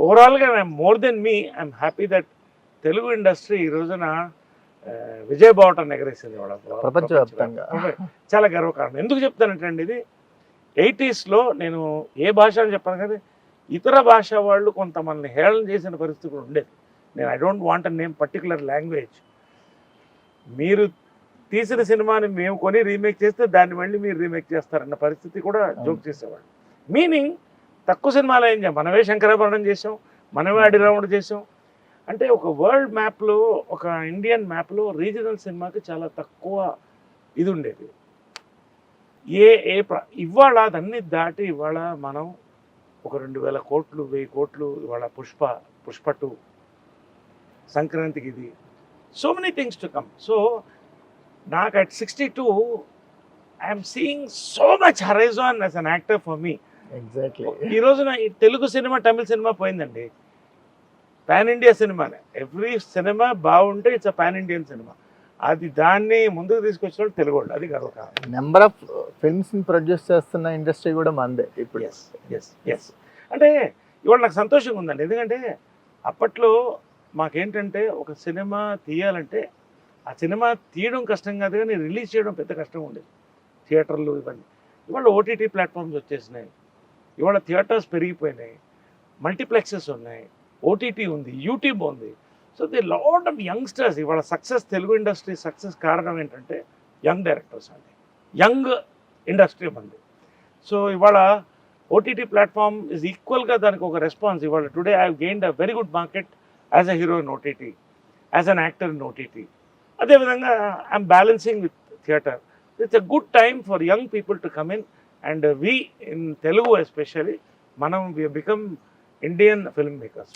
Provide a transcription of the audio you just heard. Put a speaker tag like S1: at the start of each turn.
S1: ఓవరాల్గా more than me I'm happy that Telugu industry ఈ రోజున విజయ్ బావటం ఎగరేసింది వాళ్ళ
S2: ప్రపంచవ్యాప్తంగా.
S1: చాలా గర్వకారణం. ఎందుకు చెప్తానంటే అండి, ఇది 80sలో నేను ఏ భాష అని చెప్పాను కదా, ఇతర భాష వాళ్ళు కొంత మనల్ని హేళన చేసిన పరిస్థితి కూడా ఉండేది. నేను I don't want name particular language. మీరు తీసిన సినిమాని మేము కొని రీమేక్ చేస్తే దాన్ని మళ్ళీ మీరు రీమేక్ చేస్తారన్న పరిస్థితి కూడా జోక్ చేసేవాళ్ళు. మీనింగ్ తక్కువ సినిమాలు ఏం చేయం, మనమే శంకరాభరణం చేసాం, మనమే అడిరాముడు చేసాం. అంటే ఒక వరల్డ్ మ్యాప్లో, ఒక ఇండియన్ మ్యాప్లో రీజనల్ సినిమాకి చాలా తక్కువ ఇది ఉండేది. ఇవాళ అదన్నీ దాటి ఇవాళ మనం ఒక 2000 కోట్లు 1000 కోట్లు ఇవాళ పుష్ప 2 సంక్రాంతికి ఇది, so many things to come. So నాకు at 62 I'm seeing so much horizon as an actor for me.
S2: Exactly.
S1: ఈ రోజున ఈ తెలుగు సినిమా తమిళ సినిమా పోయిందండి, పాన్ ఇండియా సినిమానే. ఎవ్రీ సినిమా బాగుంటే it's a pan Indian cinema. అది దాన్ని ముందుకు తీసుకొచ్చిన తెలుగు వాళ్ళు, అది గర్వకారణం.
S2: నెంబర్ ఆఫ్ ఫిల్మ్స్ ప్రొడ్యూస్ చేస్తున్న ఇండస్ట్రీ కూడా మందే ఇప్పుడు.
S1: ఎస్ అంటే ఇవాళ నాకు సంతోషంగా ఉందండి, ఎందుకంటే అప్పట్లో మాకేంటంటే ఒక సినిమా తీయాలంటే ఆ సినిమా తీయడం కష్టం కాదు, కానీ రిలీజ్ చేయడం పెద్ద కష్టం ఉండేది. థియేటర్లు ఇవన్నీ. ఇవాళ ఓటీటీ ప్లాట్ఫామ్స్ వచ్చేసినాయి, ఇవాళ థియేటర్స్ పెరిగిపోయినాయి, మల్టీప్లెక్సెస్ ఉన్నాయి, ఓటీటీ ఉంది, యూట్యూబ్ ఉంది. So the lot of youngsters ఇవాళ సక్సెస్, తెలుగు ఇండస్ట్రీ సక్సెస్ కారణం ఏంటంటే యంగ్ డైరెక్టర్స్ అండి, యంగ్ ఇండస్ట్రీ ఉంది. సో ఇవాళ ఓటీటీ ప్లాట్ఫామ్ ఈజ్ ఈక్వల్గా దానికి ఒక రెస్పాన్స్. ఇవాళ today I gained a very good market as a hero in OTT, as an actor in OTT. అదేవిధంగా I'm balancing with theatre. It's a good time for young people to come in and we in Telugu especially మనం వి become Indian film makers.